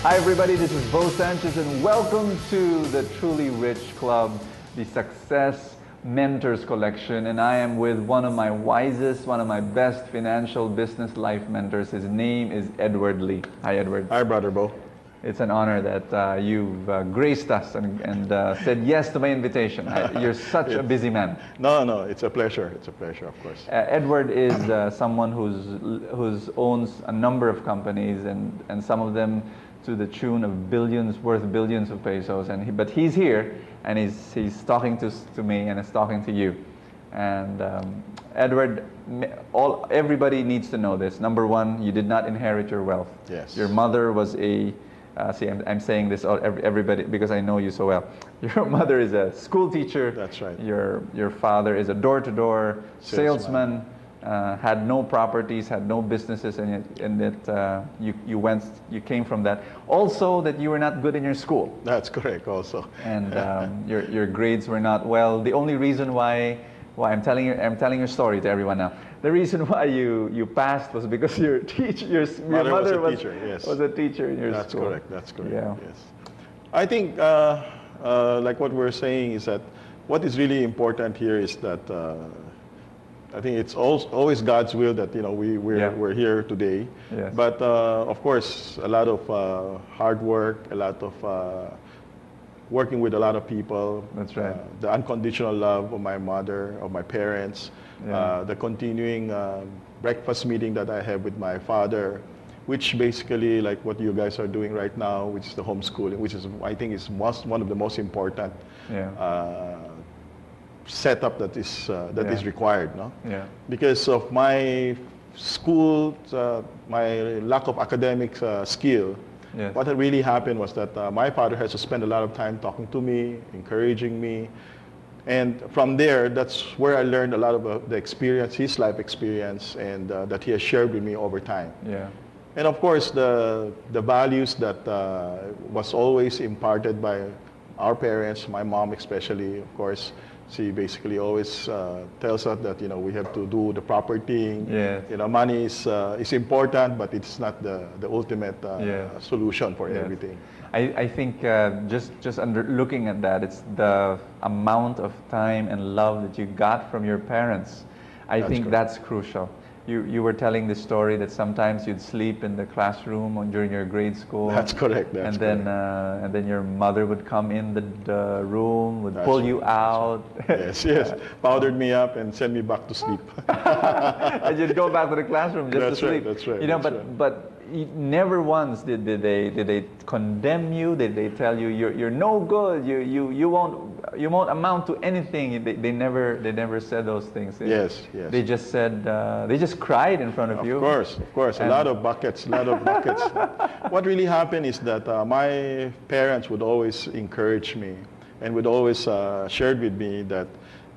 Hi everybody, this is Bo Sanchez and welcome to the Truly Rich Club, the Success Mentors Collection. And I am with one of my wisest, one of my best financial business life mentors. His name is Edward Lee. Hi Edward. Hi brother Bo. It's an honor that you've graced us and said yes to my invitation. You're such a busy man. No, it's a pleasure. It's a pleasure, of course. Edward is someone who's owns a number of companies and some of them to the tune of worth billions of pesos. But he's here and he's talking to me and is talking to you. And Edward, everybody needs to know this. Number one, you did not inherit your wealth. Yes. Your mother was a I'm saying this everybody because I know you so well. Your mother is a school teacher. That's right. Your father is a door-to-door salesman. Had no properties, had no businesses, and that you came from that. Also, that you were not good in your school. That's correct. Also. And your grades were not well. The only reason why I'm telling your story to everyone now. The reason why you passed was because your mother was a teacher in your school. That's correct. Yeah. Yes. I think like what we're saying is that what is really important here is that I think it's always God's will that we're here today. Yes. But of course, a lot of hard work, a lot of working with a lot of people. That's right. The unconditional love of my mother, of my parents, the continuing breakfast meeting that I have with my father, which basically like what you guys are doing right now, which is the homeschooling, which is I think is one of the most important setup that is required, no? Yeah. Because of my school, my lack of academic skill. Yes. What had really happened was that my father has to spend a lot of time talking to me, encouraging me, and from there, that's where I learned a lot of the experience, his life experience, and that he has shared with me over time. Yeah. And of course, the values that was always imparted by our parents, my mom especially, of course. She basically always tells us that we have to do the proper thing. Yes. Money is important, but it's not the ultimate solution for everything. I think just looking at that, it's the amount of time and love that you got from your parents. I think that's crucial. You were telling the story that sometimes you'd sleep in the classroom during your grade school. That's correct. And then your mother would come in the room, would pull you out. Yes, powdered me up and send me back to sleep. And you'd go back to the classroom just to sleep. That's right. But never once did they condemn you. Did they tell you you're no good? You won't amount to anything. They never said those things. Yes. They just said they just cried in front of you. Of course. A lot of buckets. What really happened is that my parents would always encourage me and would always share with me that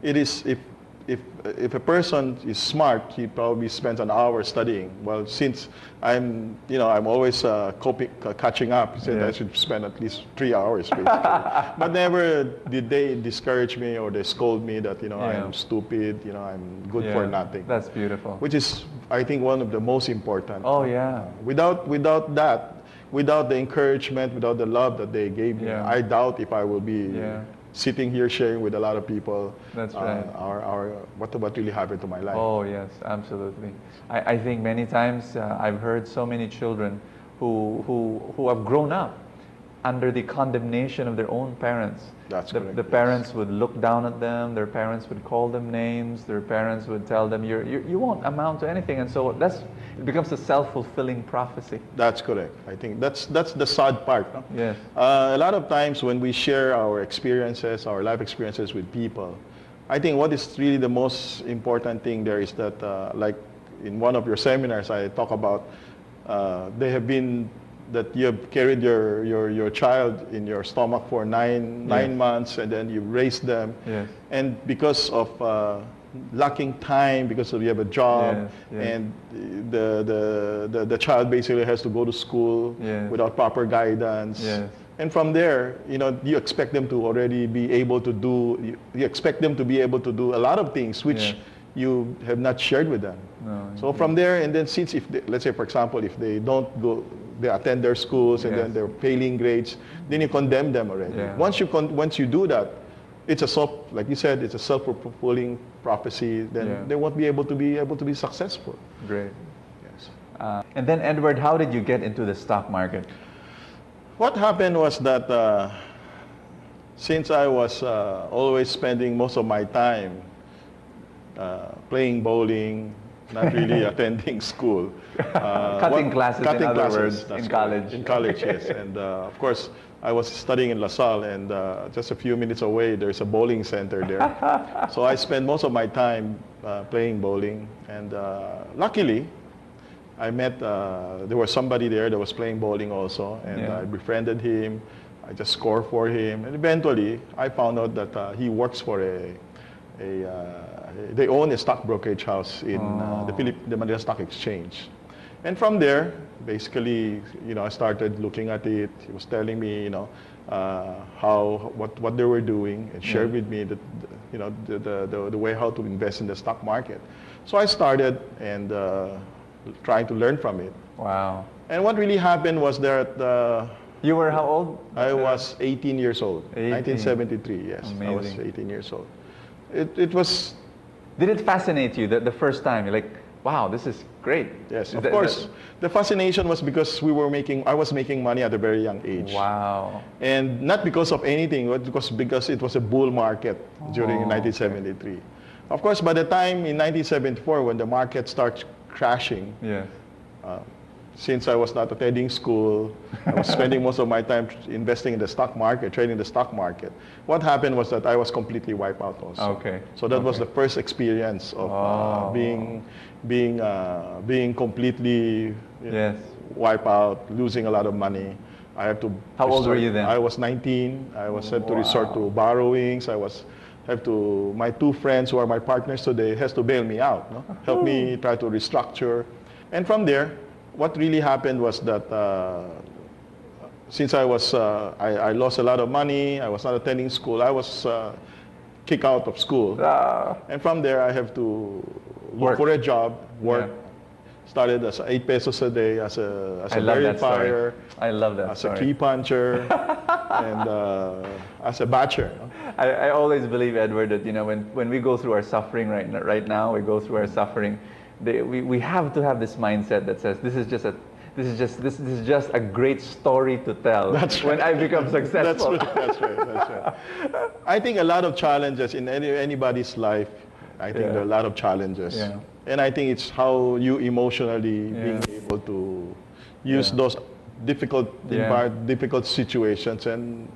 it is if a person is smart, he probably spends an hour studying. Well, since I'm always catching up, he said I should spend at least 3 hours basically. But never did they discourage me or they scold me that I'm stupid, I'm good for nothing. That's beautiful. Which is, I think, one of the most important. Oh yeah. Without that, without the encouragement, without the love that they gave me, I doubt if I will be sitting here sharing with a lot of people. That's right. What really happened to my life. Oh yes, absolutely. I think many times I've heard so many children who have grown up under the condemnation of their own parents. That's correct. The parents would look down at them. Their parents would call them names. Their parents would tell them you won't amount to anything. And so it becomes a self-fulfilling prophecy. That's correct. I think that's the sad part. No? Yes. A lot of times when we share our experiences, our life experiences with people, I think what is really the most important thing there is that, like in one of your seminars, I talk about they have been that you have carried your child in your stomach for nine months, and then you raised them, and because of lacking time, because you have a job, and the child basically has to go to school without proper guidance. And from there, you expect them to already be able to do. You expect them to be able to do a lot of things which you have not shared with them. No, so from there, and then since let's say for example, if they don't they attend their schools and Yes. then they're failing grades, then you condemn them already. Yeah. Once you do that, it's like you said, it's a self-fulfilling prophecy. Then Yeah. they won't be able to be successful. Great. Yes. And then, Edward, how did you get into the stock market? What happened was that since I was always spending most of my time playing bowling, not really attending school. Cutting classes, in other words, that's in correct. college. In college, yes. And of course, I was studying in LaSalle, and just a few minutes away, there's a bowling center there. So I spent most of my time playing bowling. And luckily, I met, there was somebody there that was playing bowling also, and Yeah. I befriended him. I just scored for him. And eventually, I found out that he works for they own a stock brokerage house in the Manila Stock Exchange. And from there, basically, I started looking at it. He was telling me, what they were doing, and shared with me the way how to invest in the stock market. So I started and trying to learn from it. Wow. And what really happened was that You were how old? I was 18 years old. 18. 1973, yes. Amazing. I was 18 years old. It was, Did it fascinate you the first time? You're like, wow, this is great. yes, Is of that- course. The fascination was because I was making money at a very young age. Wow. And not because of anything, but because it was a bull market during Oh, 1973. Of course, by the time in 1974, when the market starts crashing, Yes. since I was not attending school, I was spending most of my time investing in the stock market, trading the stock market. What happened was that I was completely wiped out also. Okay. So that was the first experience of being completely Yes. wiped out, losing a lot of money. I have to. How old were you then? I was 19. I was had to resort to borrowings. My two friends who are my partners today has to bail me out, no? Help me try to restructure. And from there, what really happened was that since I lost a lot of money, I was not attending school, I was kicked out of school. And from there, I have to look Work. for a job, work. Yeah. Started as 8 pesos a day as a I love that story. verifier, I love that as story. a key puncher, and as a batcher. No? I always believe, Edward, that when we go through our suffering right now, we go through our suffering. We have to have this mindset that says this is just a great story to tell. That's when I become successful. That's right. I think a lot of challenges in anybody's life. I think there are a lot of challenges, Yeah. and I think it's how you emotionally being able to use those difficult situations and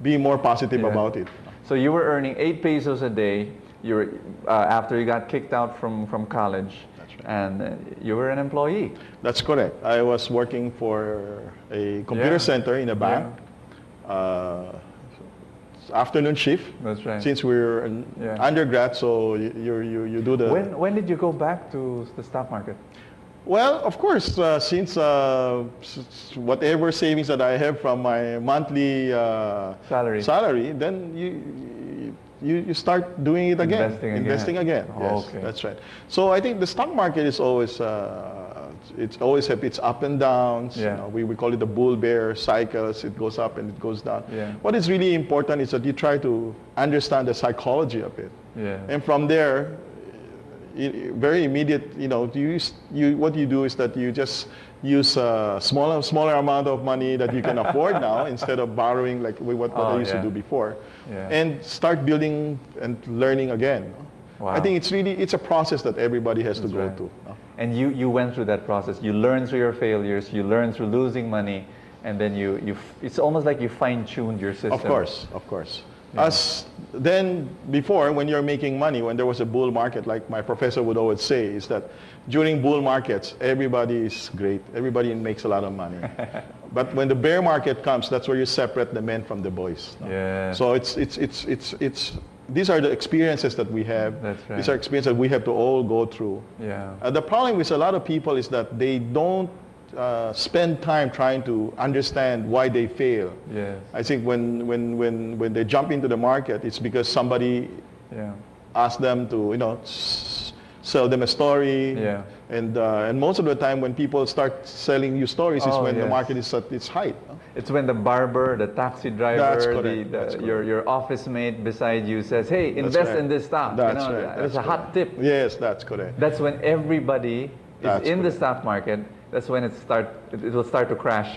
be more positive about it. So you were earning 8 pesos a day. You were after you got kicked out from college. That's right. And you were an employee. That's correct. I was working for a computer center in a bank. Afternoon shift. That's right. Since we're undergrad, so you do the. When did you go back to the stock market? Well, of course, since whatever savings that I have from my monthly salary, then you start doing it again, Investing again. Yes, Okay. that's right. So I think the stock market is always it's always have its up and downs. Yeah. We call it the bull bear cycles. It goes up and it goes down. Yeah. What is really important is that you try to understand the psychology of it. Yeah. And from there, very immediate, what you do is that you just use a smaller amount of money that you can afford now instead of borrowing like what I used to do before, and start building and learning again. Wow. I think it's a process that everybody has to go through. And you went through that process. You learned through your failures. You learned through losing money, and then it's almost like you fine-tuned your system. Of course. As then before, when you're making money, when there was a bull market, like my professor would always say, is that during bull markets, everybody is great. Everybody makes a lot of money. But when the bear market comes, that's where you separate the men from the boys. No? Yeah. So it's these are the experiences that we have. That's right. These are experiences that we have to all go through. Yeah. The problem with a lot of people is that they don't spend time trying to understand why they fail. Yes. I think when they jump into the market, it's because somebody asked them to sell them a story. Yeah. And most of the time when people start selling you stories is when the market is at its height. It's when the barber, the taxi driver, That's correct. your office mate beside you says, hey, invest in this stock. That's right. It's a hot tip. Yes, that's correct. That's when everybody is in the stock market. That's when it will start to crash.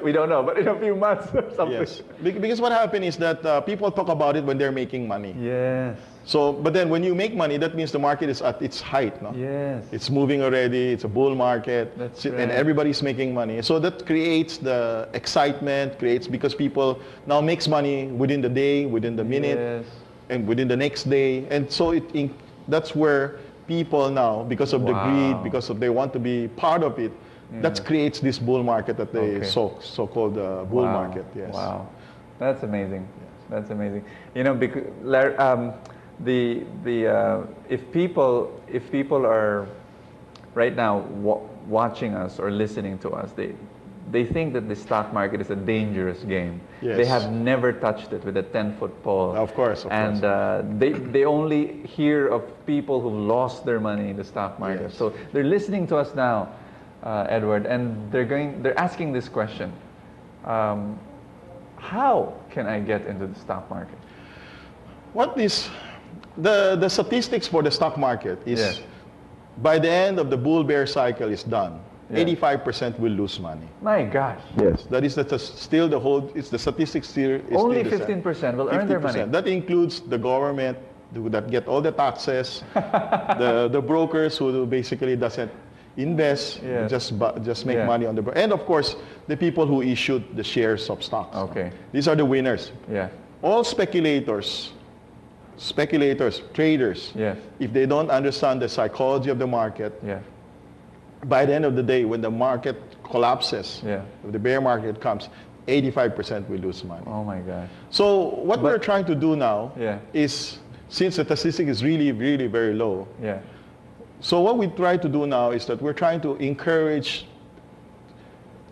We don't know, but in a few months or something. Yes, because what happened is that people talk about it when they're making money. Yes. So, but then when you make money, that means the market is at its height, no? Yes. It's moving already, it's a bull market, and everybody's making money. So that creates the excitement, because people now makes money within the day, within the minute, and within the next day. And so that's where people now, because of the greed, because they want to be part of it, that creates this bull market that they so-called bull market. Yes. Wow, that's amazing. Yes. That's amazing. Because if people are right now watching us or listening to us, they think that the stock market is a dangerous game. Yes. They have never touched it with a 10-foot pole. Of course. And they only hear of people who've lost their money in the stock market. Yes. So they're listening to us now, Edward, and they're asking this question: how can I get into the stock market? What is the statistics for the stock market is by the end of the bull bear cycle is done. 85% will lose money. My gosh. Yes. That is still the whole, it's the statistics still. Only 15% will earn their money. That includes the government that get all the taxes, the brokers who basically doesn't invest, just make money on and of course, the people who issued the shares of stocks. Okay. These are the winners. Yeah. All speculators, traders, if they don't understand the psychology of the market, by the end of the day, when the market collapses, when the bear market comes, 85% will lose money. Oh my gosh. So what we're trying to do now is, since the statistic is really, really very low, so what we try to do now is that we're trying to encourage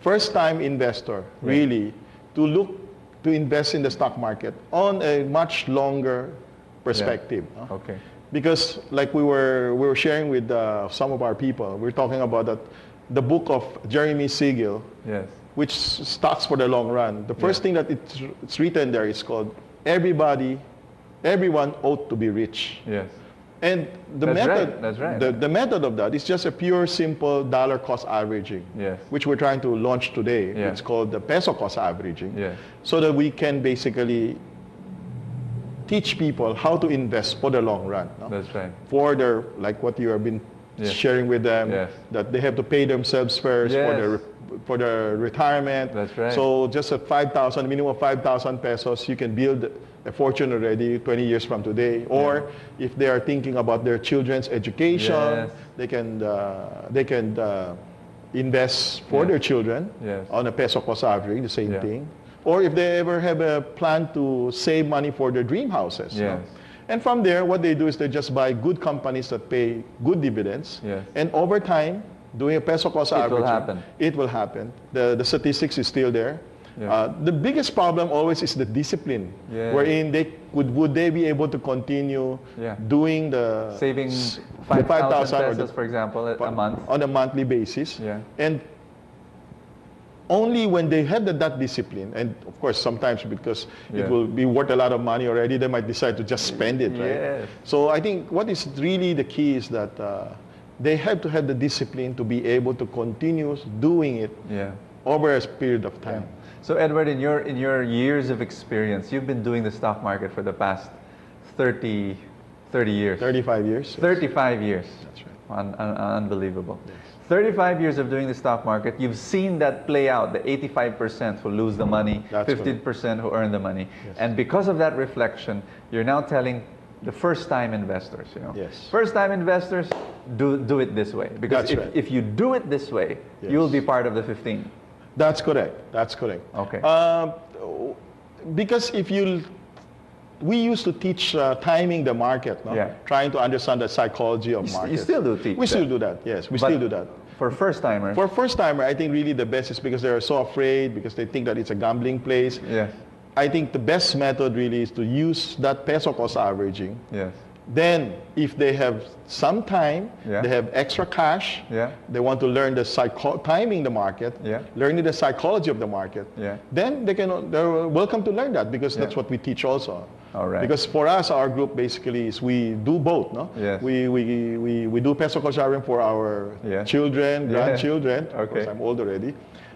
first-time investor really to look to invest in the stock market on a much longer perspective. Okay. Because like we were sharing with some of our people, we're talking about that the book of Jeremy Siegel, which starts for the long run. The first thing that it's written there is called everyone ought to be rich. Yes. And the the method of that is just a pure, simple dollar cost averaging, which we're trying to launch today. It's called the peso cost averaging, so that we can basically teach people how to invest for the long run. No? That's right. For their, like what you have been sharing with them, that they have to pay themselves first for their retirement. That's right. So just at 5,000, minimum of 5,000 pesos, you can build a fortune already 20 years from today. Or if they are thinking about their children's education, they can invest for their children on a peso cost averaging, the same thing. Or if they ever have a plan to save money for their dream houses. Yes. And from there, what they do is they just buy good companies that pay good dividends. And over time, doing a peso cost averaging, it will happen. The statistics is still there. The biggest problem always is the discipline, wherein would they be able to continue doing the saving 5,000 pesos, for example, a month on a monthly basis. And only when they have that discipline, and of course sometimes because it will be worth a lot of money already, they might decide to just spend it, right? So I think what is really the key is that they have to have the discipline to be able to continue doing it over a period of time. So Edward, in your years of experience, you've been doing the stock market for the past 30 years. 35 years. 35 years. That's right. Unbelievable. 35 years of doing the stock market, you've seen that play out, the 85% who lose the money, 15% who earn the money. And because of that reflection, you're now telling the first-time investors, first-time investors, do it this way. Because if you do it this way, you'll be part of the 15. That's correct. That's correct. Okay. Because we used to teach timing the market, trying to understand the psychology of markets. You still do teach We still do that, yes. We still do that. For first-timers? For first-timer, I think really the best is because they're so afraid, because they think that it's a gambling place. I think the best method really is to use that peso cost averaging Then, if they have some time, Yeah. they have extra cash, Yeah. they want to learn the timing the market, Yeah. learning the psychology of the market, Yeah. then they're welcome to learn that, because that's Yeah. what we teach also. All right. Because for us, our group basically is we do both, no? Yes. We do peso cost averaging for our Yeah. children, Yeah. grandchildren. Okay. Of course, I'm old already.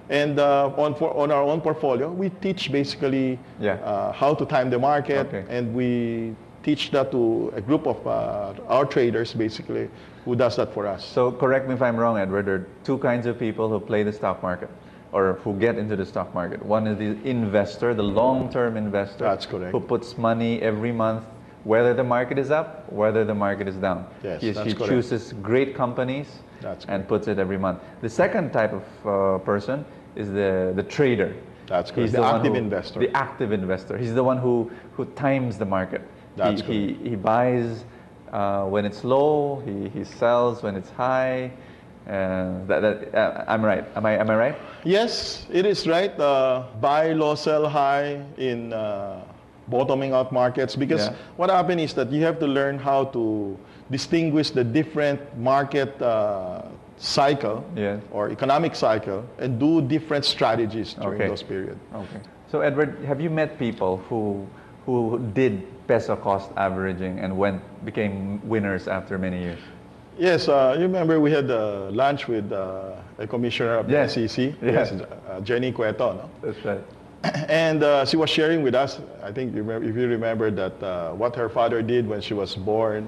And on our own portfolio, we teach basically Yeah. how to time the market, Okay. and we teach that to a group of our traders basically who does that for us. So correct me if I'm wrong, Edward. There are two kinds of people who play the stock market, or who get into the stock market. One is the investor, the long-term investor. That's correct. Who puts money every month, whether the market is up, whether the market is down. Yes, He that's correct. chooses great companies That's and correct. puts it every month. The second type of person is the trader. That's correct. He's The one active who- investor. The active investor. He's the one who times the market. That's He buys when it's low. He sells when it's high. I'm right. Am I right? Yes, it is right. Buy low, sell high in bottoming out markets, because Yeah. what happens is that you have to learn how to distinguish the different market cycle Yes. or economic cycle and do different strategies during Okay. those periods. Okay. So Edward, have you met people who did peso cost averaging and became winners after many years? Yes, you remember we had lunch with a commissioner of Yes. the SEC, Yes. Jenny Cueto, no? That's right. And she was sharing with us, I think if you remember that what her father did when she was born,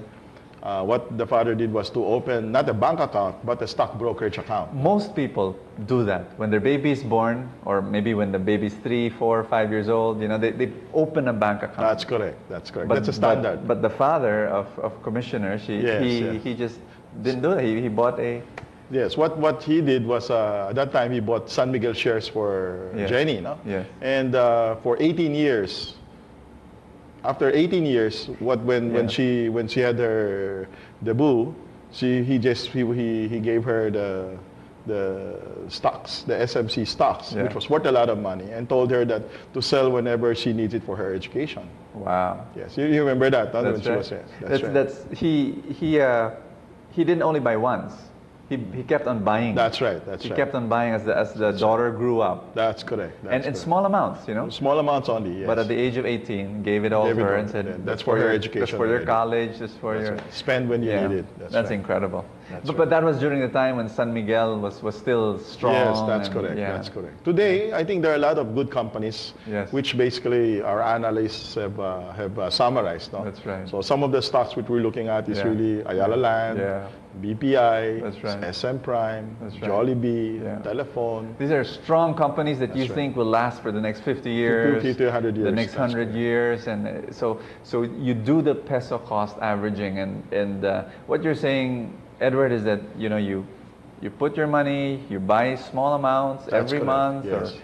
what the father did was to open not a bank account, but a stock brokerage account. Most people do that when their baby is born, or maybe when the baby's 3, 4, 5 years old. You know, they open a bank account. That's correct. That's correct. That's a standard. But the father of commissioner, Yes. he just didn't do that. He bought a. Yes, what he did was at that time he bought San Miguel shares for Yes. Jenny, no? Yes. And for 18 years, after 18 years, when she had her debut, he gave her the stocks, the SMC stocks, Yeah. which was worth a lot of money, and told her that to sell whenever she needs it for her education. Wow. Yes, you remember that? Huh, when That's she right. was yes, right. That's he didn't only buy once. He kept on buying. That's right. That's He right. kept on buying as the daughter grew up, That's correct. That's and in correct. small amounts, you know. Small amounts only. Yes. But at the age of 18, gave it all Gave to it her all. and said, Yeah, that's for her That's education for your already. college. That's for That's your. right. Spend when you Yeah, need it. That's right. incredible. That's But right. that was during the time when San Miguel was still strong. Yes, that's and- correct. yeah. That's correct. Today, I think there are a lot of good companies, Yes. which basically our analysts have summarized. No? That's right. So some of the stocks which we're looking at is Yeah. really Ayala Land, Yeah. BPI, That's right. SM Prime, That's right. Jollibee, Yeah. Telephone. These are strong companies that you That's right. think will last for the next 50 years, 50 to 100 the years, next that's 100 years, and so you do the peso cost averaging, and what you're saying, Edward, is that you put your money, you buy small amounts That's every correct, month, yes. or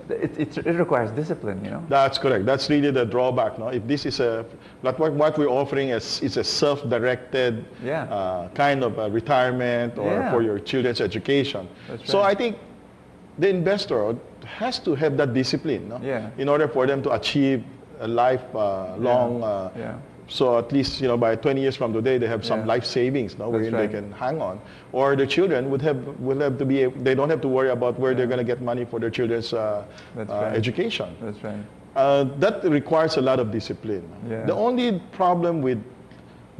it requires discipline, That's correct. That's really the drawback. No? If this is what we're offering is a self-directed Yeah. kind of retirement or Yeah. for your children's education. That's So right. I think the investor has to have that discipline, no? Yeah. In order for them to achieve a lifelong. Yeah. So at least by 20 years from today, they have some Yeah. life savings, no, wherein right. they can hang on. Or the children will have to be. They don't have to worry about where they're going to get money for their children's That's right. education. That's right. That requires a lot of discipline. Yeah. The only problem with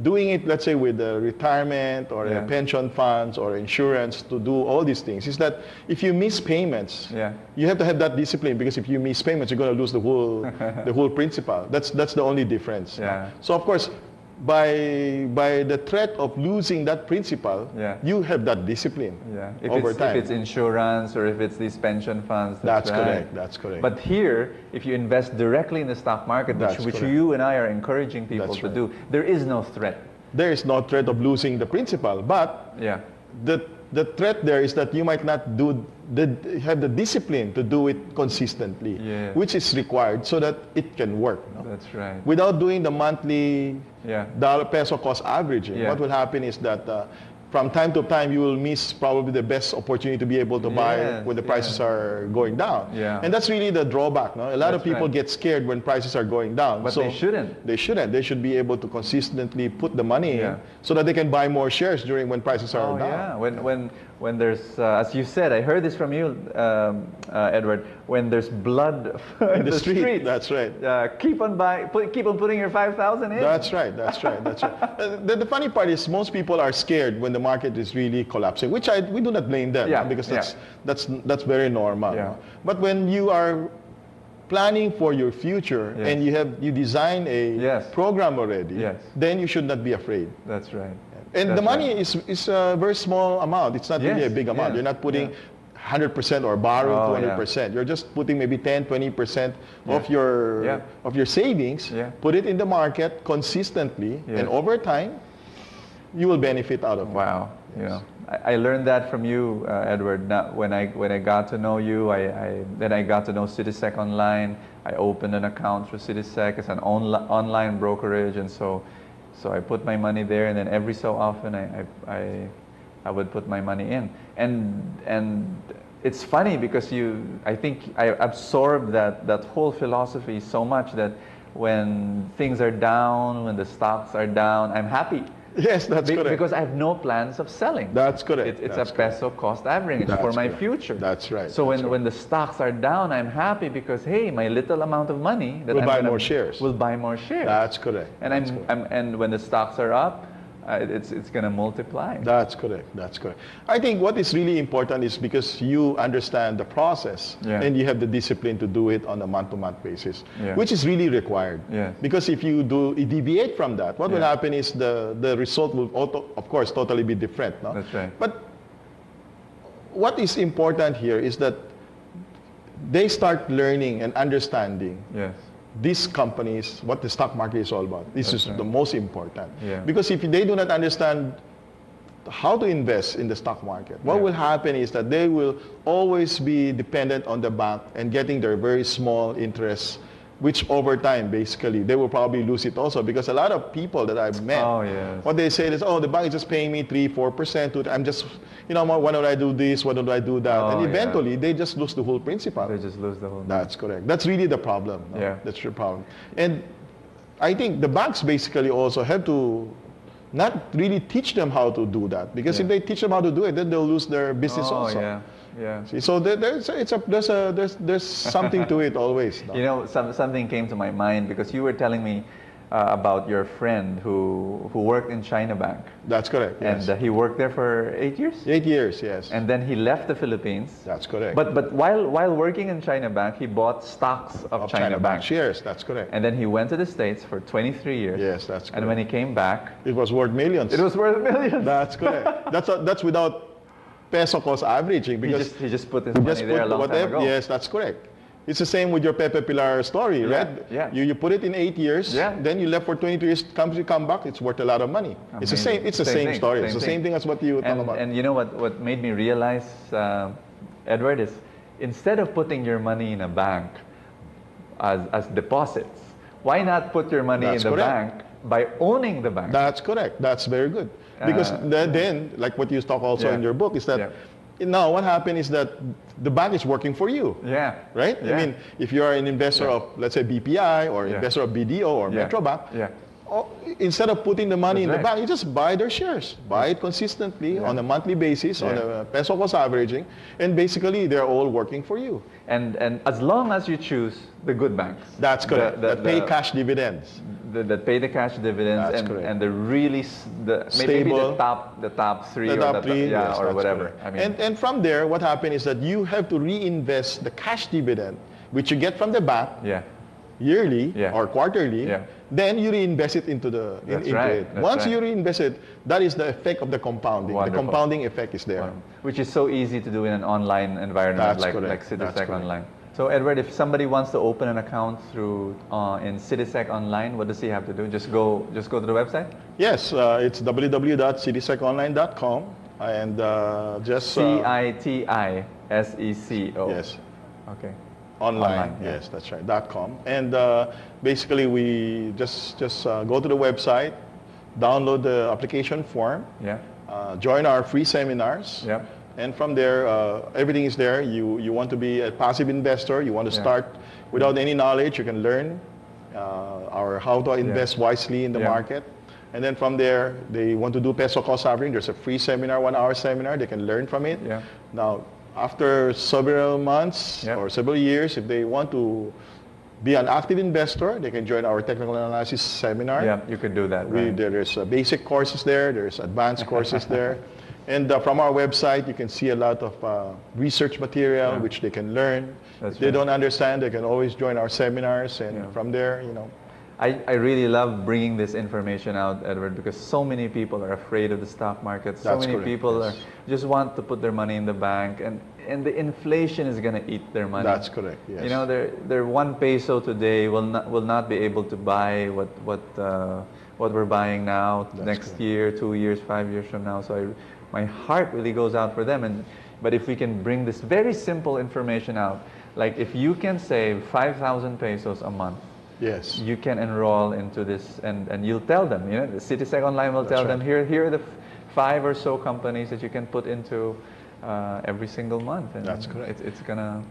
doing it, let's say with retirement or Yeah. pension funds or insurance to do all these things, is that if you miss payments, Yeah. you have to have that discipline, because if you miss payments, you're going to lose the whole principal. That's the only difference. Yeah. So of course, by the threat of losing that principal, Yeah. you have that discipline Yeah. over time. If it's insurance or if it's these pension funds, That's right. correct. That's correct. But here, if you invest directly in the stock market, That's which correct. you and I are encouraging people That's to right. do, there is no threat. There is no threat of losing the principal, but Yeah. the threat there is that you might not have the discipline to do it consistently, Yeah. which is required so that it can work. No? That's right. Without doing the monthly Yeah. peso cost averaging, Yeah. what will happen is that from time to time you will miss probably the best opportunity to be able to buy Yes, when the prices are going down. Yeah. And that's really the drawback. No? A lot of That's people right. get scared when prices are going down. But so they shouldn't. They shouldn't. They should be able to consistently put the money Yeah. in so that they can buy more shares during when prices are down. Yeah. When there's, as you said, I heard this from you, Edward. When there's blood in the street, that's right. Keep on putting your 5,000 in. That's right. That's right. That's right. The funny part is most people are scared when the market is really collapsing, which we do not blame them, Yeah, because yeah. that's very normal. Yeah. But when you are planning for your future Yes. and you design a Yes. program already, Yes. then you should not be afraid. That's right. And That's the money right. is a very small amount. It's not really Yes, a big amount. yeah, You're not putting yeah. 100% or borrowing Oh, 200%. You're just putting maybe 10, 20% Yeah. of your savings. Yeah. Put it in the market consistently, Yes. and over time, you will benefit out of it. Wow. Yes. You know, I learned that from you, Edward. Now, when I got to know you, then I got to know Citysec Online. I opened an account for Citysec. It's an online brokerage, and so I put my money there, and then every so often I would put my money in. And it's funny because I think I absorbed that whole philosophy so much that when things are down, when the stocks are down, I'm happy. Yes, that's correct. Because I have no plans of selling. That's correct. It's That's a peso cost average for That's my correct. future. That's right. So That's when the stocks are down, I'm happy because hey, my little amount of money that Will I'm buy gonna- more shares. Will buy more shares. That's correct. And That's correct. and when the stocks are up, it's going to multiply. That's correct. That's correct. I think what is really important is because you understand the process, Yeah. and you have the discipline to do it on a month-to-month basis, Yeah. which is really required. Yes. Because if you deviate from that, what will Yeah. happen is the result will, of course, totally be different. No? That's right. But what is important here is that they start learning and understanding Yes. these companies, what the stock market is all about. This That's is right. the most important. Yeah. Because if they do not understand how to invest in the stock market, what Yeah. will happen is that they will always be dependent on the bank and getting their very small interest, which over time, basically, they will probably lose it also. Because a lot of people that I've met, Oh, yes. what they say is, oh, the bank is just paying me 3-4%. I'm just, why don't I do this? Why don't I do that? Oh, And yeah. eventually, they just lose the whole principle. They just lose the whole. That's correct. That's really the problem. No? Yeah. That's the problem. And I think the banks basically also have to not really teach them how to do that. Because Yeah. if they teach them how to do it, then they'll lose their business Oh, also. yeah. Yeah. See, so there's something to it always. No? You know, something came to my mind because you were telling me about your friend who worked in China Bank. That's correct. Yes. And he worked there for 8 years? 8 years, yes. And then he left the Philippines. That's correct. But while working in China Bank, he bought stocks of China Bank. shares, that's correct. And then he went to the States for 23 years. Yes, that's correct. And when he came back, It was worth millions. it was worth millions. That's correct. That's without peso cost averaging, because He just put his money there a long time ago. Yes, that's correct. It's the same with your Pepe Pilar story, Yeah, right? yeah. You put it in 8 years, Yeah. then you left for 22 years, you come back, it's worth a lot of money. It's the Amazing. same. It's the same thing, story. It's the same thing as what you talk about. And you know what made me realize, Edward, is instead of putting your money in a bank as deposits, why not put your money That's in the correct. bank by owning the bank? That's correct. That's very good. Because then, like what you talk also Yeah. in your book, is that Yeah. now what happened is that the bank is working for you. Yeah. Right? Yeah. I mean, if you are an investor Yeah. of, let's say, BPI or Yeah. investor of BDO or Yeah. Metrobank, Yeah. instead of putting the money That's in the right. bank, you just buy their shares. Buy it consistently on a monthly basis, on Yeah. a peso cost averaging, and basically they're all working for you. And as long as you choose the good banks. That's correct. The- that pay the- cash dividends. That pay the cash dividends That's correct. and the really maybe Stable. the top three The or top three, yeah, yes, or that's whatever. correct. I mean, And from there, what happened is that you have to reinvest the cash dividend, which you get from the bank yeah. yearly Yeah. or quarterly, Yeah. then you reinvest it into That's into right, it. that's Once right. you reinvest it, that is the effect of the compounding. Wonderful. The compounding effect is there. Which is so easy to do in an online environment That's like correct. That's Citysec correct. Online. So Edward, if somebody wants to open an account through in Citysec Online, what does he have to do? Just go to the website? Yes, it's www.citiseconline.com and just CITISECO. yes, Okay. online. Yeah. Yes, that's right. .com, and basically we just go to the website, download the application form. Yeah. join our free seminars. Yeah. And from there, everything is there. You want to be a passive investor. You want to start without any knowledge. You can learn how to invest wisely in the market. And then from there, they want to do peso cost averaging. There's a free seminar, 1-hour seminar. They can learn from it. Yeah. Now, after several months or several years, if they want to be an active investor, they can join our technical analysis seminar. Yeah, you could do that. Right? There's basic courses there. There's advanced courses there. And from our website, you can see a lot of research material which they can learn. If they don't understand, they can always join our seminars. And from there, you know. I really love bringing this information out, Edward, because so many people are afraid of the stock market. So many people just want to put their money in the bank, and the inflation is going to eat their money. That's correct. Yes. You know, their 1 peso today will not be able to buy what we're buying now. Next year, 2 years, 5 years from now. So my heart really goes out for them. But if we can bring this very simple information out, like if you can save 5,000 pesos a month. Yes. You can enroll into this, and you'll tell them. You know, the Citysec Online will tell them, here are the 5 or so companies that you can put into every single month. And that's correct. It's gonna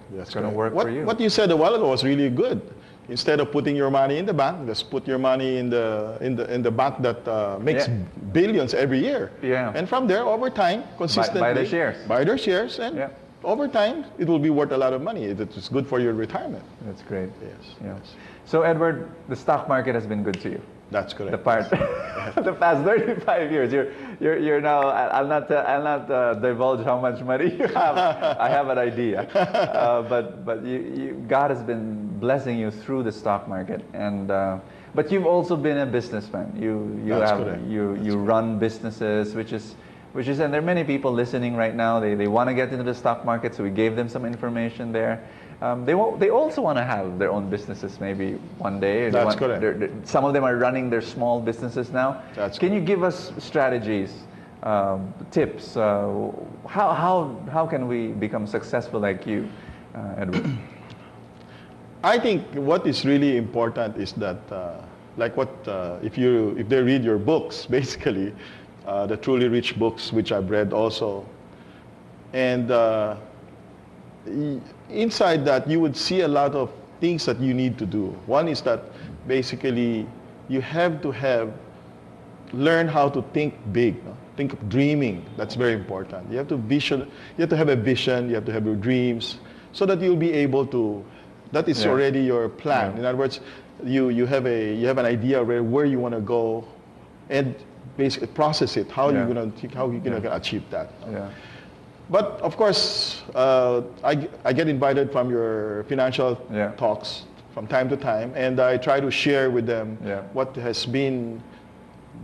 work for you. What you said a while ago was really good. Instead of putting your money in the bank, just put your money in the bank that makes billions every year. Yeah. And from there, over time, consistently buy the shares. Buy their shares, and over time, it will be worth a lot of money. It's good for your retirement. That's great. Yes. Yes. So Edward, the stock market has been good to you. That's correct. The past 35 years, you're now. I'll not divulge how much money you have. I have an idea, but God has been blessing you through the stock market, and but you've also been a businessman. You run businesses, which is, and there are many people listening right now. They want to get into the stock market, so we gave them some information there. They also want to have their own businesses maybe one day. That's correct. Some of them are running their small businesses now. Can you give us strategies, tips? How can we become successful like you, Edward? I think what is really important is that, if they read your books, basically, the Truly Rich books, which I've read also, and inside that, you would see a lot of things that you need to do. One is that basically you have to learn how to think big, think of dreaming. That's very important. You have to have a vision. You have to have your dreams, so that you'll be able to. That is already your plan. Yeah. In other words, you have an idea where you want to go, and basically process it. How you're gonna achieve that. Yeah. But of course, I get invited from your financial talks from time to time, and I try to share with them what has been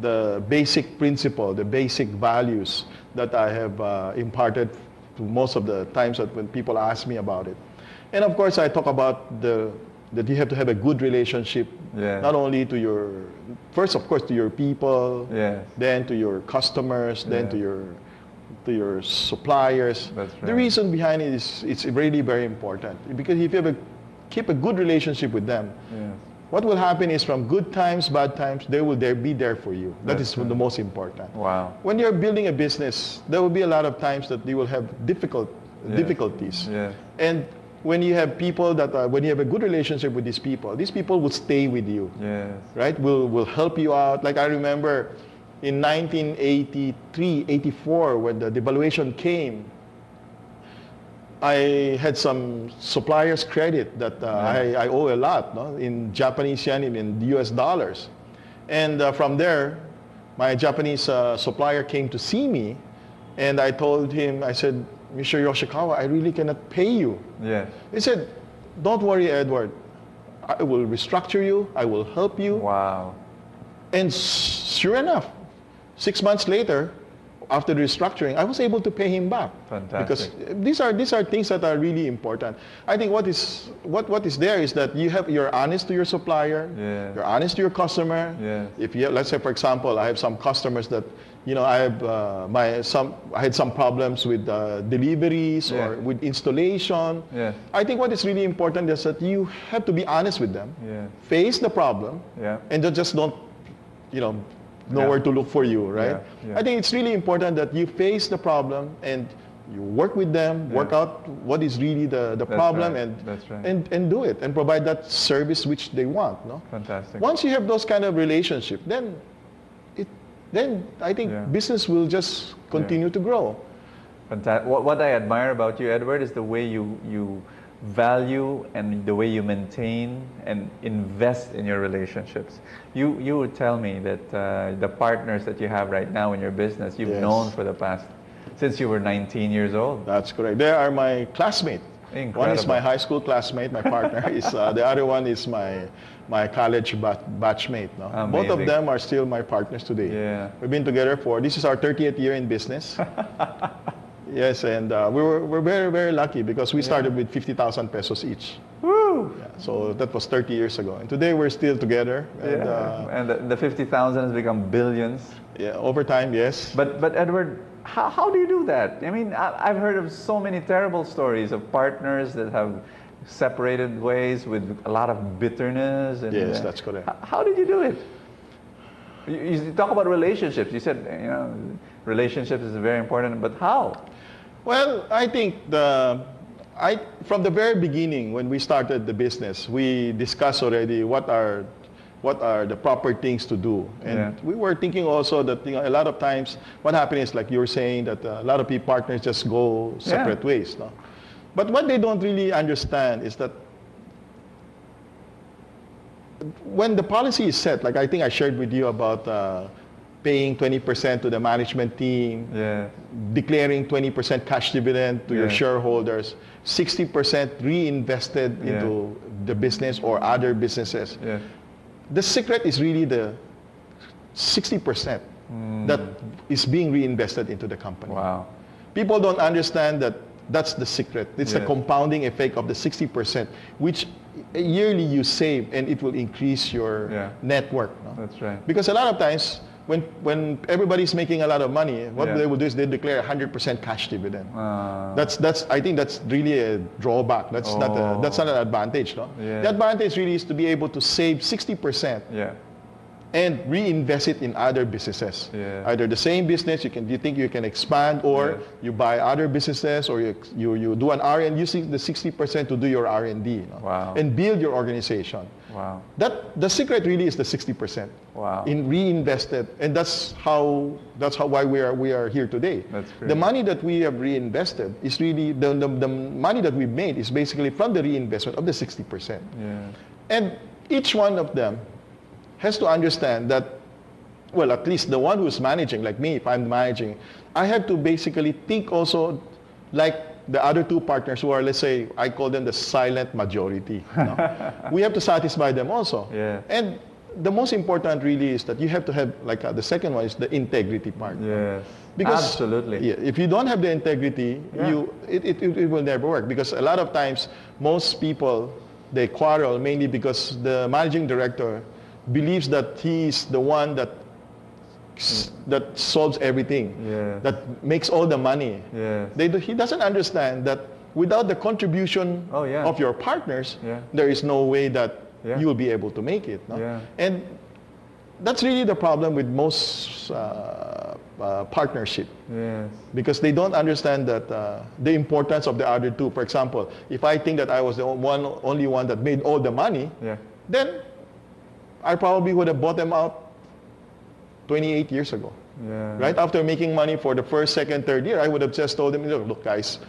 the basic principle, the basic values that I have imparted to most of the times when people ask me about it. And of course, I talk about that you have to have a good relationship, not only to first of course to your people, then to your customers, then to your suppliers. That's right. The reason behind it is it's really very important, because if you keep a good relationship with them, what will happen is from good times, bad times, they will be there for you. That's the most important. Wow. When you're building a business, there will be a lot of times that you will have difficulties. Yes. And when you have people when you have a good relationship with these people will stay with you. Yes. Right? Will help you out. Like I remember in 1983, 84, when the devaluation came, I had some suppliers credit that I owe a lot, in Japanese yen and in US dollars. And from there, my Japanese supplier came to see me, and I told him, I said, Mr. Yoshikawa, I really cannot pay you. Yes. He said, don't worry, Edward. I will restructure you. I will help you. Wow. And sure enough, 6 months later, after the restructuring, I was able to pay him back. Fantastic. Because these are things that are really important. I think what is there is that you're honest to your supplier. Yes. You're honest to your customer. Yes. If you let's say, for example, I have some customers that I had some problems with deliveries or with installation. Yes. I think what is really important is that you have to be honest with them. Yes. Face the problem. Yeah. And just don't know where to look for you, right? Yeah. I think it's really important that you face the problem and you work with them, work out what is really the problem, and do it and provide that service which they want. No? Fantastic. Once you have those kind of relationship, then I think business will just continue to grow. Fantastic. What I admire about you, Edward, is the way you value and the way you maintain and invest in your relationships. You would tell me that the partners that you have right now in your business, you've known for the past, since you were 19 years old. That's correct. They are my classmates. Incredible. One is my high school classmate, my partner. Is the other one is my college batchmate. No? Both of them are still my partners today. Yeah. We've been together this is our 30th year in business. Yes, and we're very, very lucky because we started with 50,000 pesos each. Woo! Yeah, so that was 30 years ago. And today we're still together. And, and the 50,000 has become billions. Yeah, over time, yes. But Edward, how do you do that? I mean, I've heard of so many terrible stories of partners that have separated ways with a lot of bitterness. And, yes, that's correct. How did you do it? You talk about relationships. You said, relationships is very important, but how? Well, I think from the very beginning when we started the business, we discussed already what are the proper things to do. And we were thinking also that a lot of times what happens is like you were saying that a lot of people partners just go separate ways. No? But what they don't really understand is that when the policy is set, like I think I shared with you about paying 20% to the management team, declaring 20% cash dividend to your shareholders, 60% reinvested into the business or other businesses. The secret is really the 60% that is being reinvested into the company. Wow. People don't understand that that's the secret. It's the compounding effect of the 60%, which yearly you save and it will increase your net worth. No? That's right. Because a lot of times, when everybody's making a lot of money, what they will do is they declare 100% cash dividend. I think that's really a drawback. That's not an advantage. No? The advantage really is to be able to save 60% and reinvest it in other businesses. Either the same business you think you can expand, or you buy other businesses, or you do an R&D using the 60% to do your R&D and build your organization. Wow. The secret really is the 60%. Wow. In reinvested, and that's why we are here today. That's great. The money that we have reinvested is really the money that we've made is basically from the reinvestment of the 60%. And each one of them has to understand that, well, at least the one who's managing, like me, if I'm managing, I have to basically think also like the other two partners who are, let's say, I call them the silent majority. We have to satisfy them also. And the most important really is that you have to have, like the second one is the integrity part. Because absolutely. If you don't have the integrity, it will never work. Because a lot of times, most people, they quarrel mainly because the managing director believes that he is the one that solves everything, that makes all the money. He doesn't understand that without the contribution of your partners, there is no way that you will be able to make it. No? And that's really the problem with most partnership. Because they don't understand that the importance of the other two. For example, if I think that I was the only one that made all the money, then I probably would have bought them out 28 years ago. Right after making money for the first, second, third year, I would have just told them, look guys,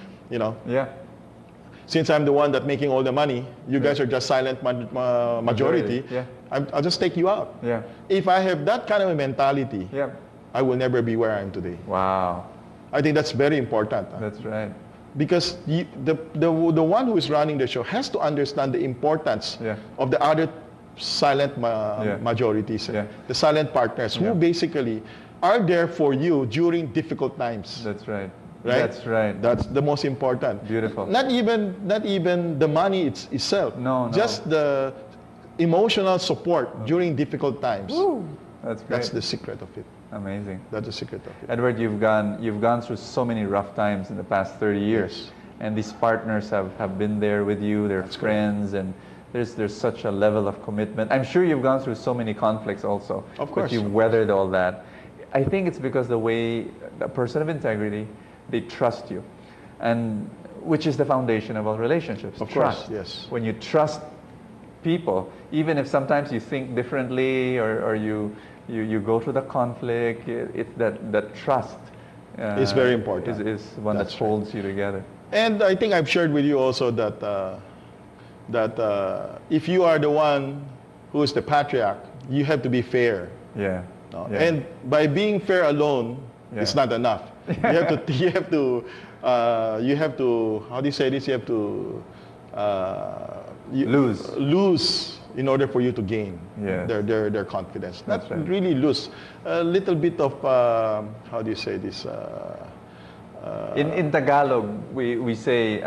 since I'm the one that making all the money, you guys are just silent majority. I'll just take you out. If I have that kind of a mentality, I will never be where I am today. Wow. I think that's very important. That's right. Because the one who is running the show has to understand the importance of the other silent majorities, the silent partners who basically are there for you during difficult times. That's right. That's right. That's the most important. Beautiful. Not even the money itself. No. Just the emotional support during difficult times. Woo. That's great. That's the secret of it. Amazing. That's the secret of it. Edward, you've gone through so many rough times in the past 30 years. And these partners have been there with you, they're friends, and there's such a level of commitment. I'm sure you've gone through so many conflicts also. Of course. But you've weathered all that. I think it's because the way a person of integrity, they trust you, and which is the foundation of all relationships. Of trust. course, yes. When you trust people, even if sometimes you think differently or you go through the conflict, it's that trust It's very important. is one That's that holds you together. And I think I've shared with you also that if you are the one who is the patriarch, you have to be fair. Yeah. No? Yeah. And by being fair alone, Yeah. it's not enough. You have to how do you say this? You have to lose in order for you to gain Yes. their confidence. That's Not right. really lose. A little bit of how do you say this? In Tagalog, we say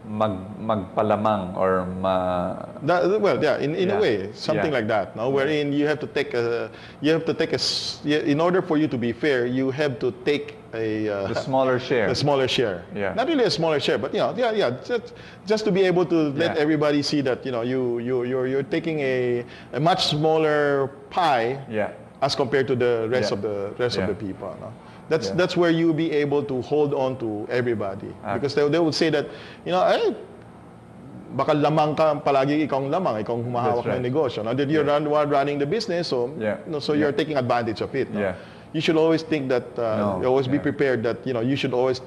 magpalamang or Well, yeah, in Yeah. a way, something Yeah. like that. No, wherein you have to take in order for you to be fair, you have to take the smaller share. a smaller share. Yeah. Not really a smaller share, but just to be able to let Yeah. everybody see that you're taking a much smaller pie Yeah. as compared to the rest Yeah. of the Yeah. people. No? Yeah. That's where you'll be able to hold on to everybody, because they would say that baka lamang ka palagi, ikaw ang lamang, ikaw ang humahawak That's right. ng negosyo. Now that you're running the business, so Yeah. so you're taking advantage of it. No? Yeah. You should always think that No, you always be yeah. prepared that you should always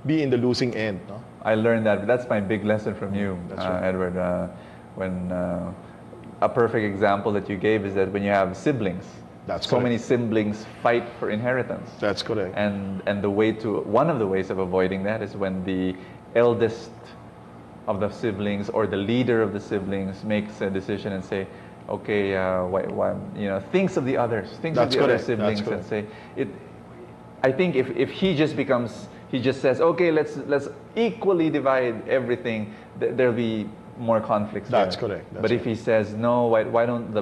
be in the losing end. No? I learned that. That's my big lesson from you, That's right. Edward. When a perfect example that you gave is that when you have siblings, That's so correct. many siblings fight for inheritance. That's correct. And one of the ways of avoiding that is when the eldest of the siblings or the leader of the siblings makes a decision and say, okay, why, thinks of the others, thinks That's of the other correct. siblings That's and say it. I think if he just says, okay, let's equally divide everything, there'll be more conflicts. That's there. correct. That's but if he says no, why don't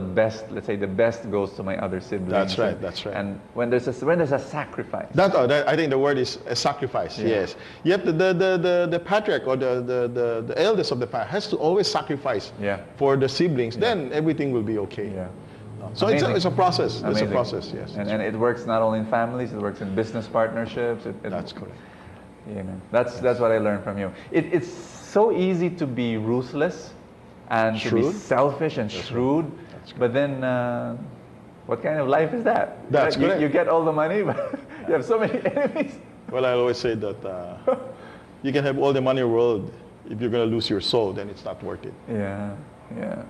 let's say the best goes to my other siblings? That's right. That's right. And when there's a sacrifice. I think the word is a sacrifice. Yeah. Yes. You have the patriarch or the eldest of the family has to always sacrifice Yeah. for the siblings. Then everything will be okay. Yeah. So Amazing. it's a process. It's a Amazing. process. Yes. And it works not only in families, it works in business partnerships. That's correct. Yeah, man. That's what I learned from you. It's so easy to be ruthless and to be Shrewd. selfish and shrewd, but then what kind of life is that? That's correct. You get all the money, but you have so many enemies. Well, I always say that you can have all the money in the world. If you're going to lose your soul, then it's not worth it. Yeah, yeah.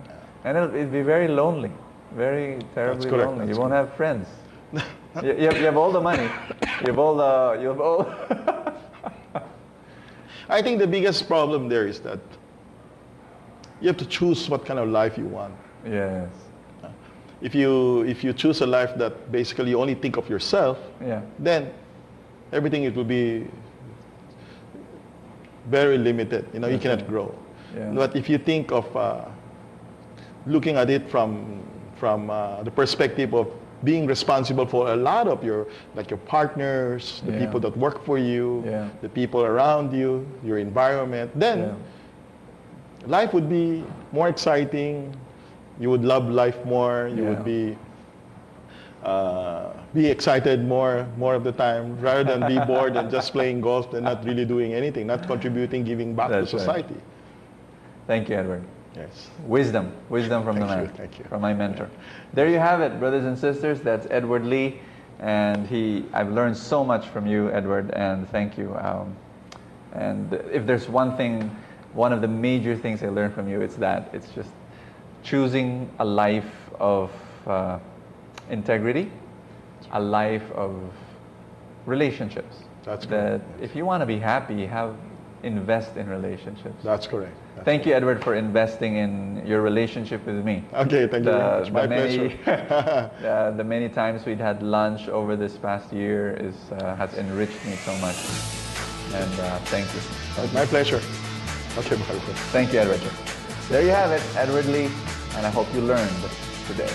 And it'll be very lonely, very terribly correct. lonely. That's You won't have friends. you have all the money. You have all. I think the biggest problem there is that you have to choose what kind of life you want. Yes. If you choose a life that basically you only think of yourself, Yeah. then everything it will be very limited. You cannot grow. Yeah. But if you think of looking at it from the perspective of being responsible for a lot of your partners, the Yeah. people that work for you, Yeah. the people around you, your environment, then life would be more exciting. You would love life more. You would be excited more of the time, rather than be bored and just playing golf and not really doing anything, not contributing, giving back That's to right. society. Thank you, Edward. Yes. Wisdom from the man. Thank you. From my mentor. There you have it, brothers and sisters. That's Edward Lee, and I've learned so much from you, Edward, and thank you. And if there's one of the major things I learned from you, it's just choosing a life of integrity, a life of relationships. That's that correct. if you want to be happy, invest in relationships. That's correct. Thank you, Edward, for investing in your relationship with me. Okay, thank you very much. My pleasure. The many times we'd had lunch over this past year has enriched me so much. And thank you. My pleasure. Okay, bye. Thank you, Edward. There you have it, Edward Lee, and I hope you learned today.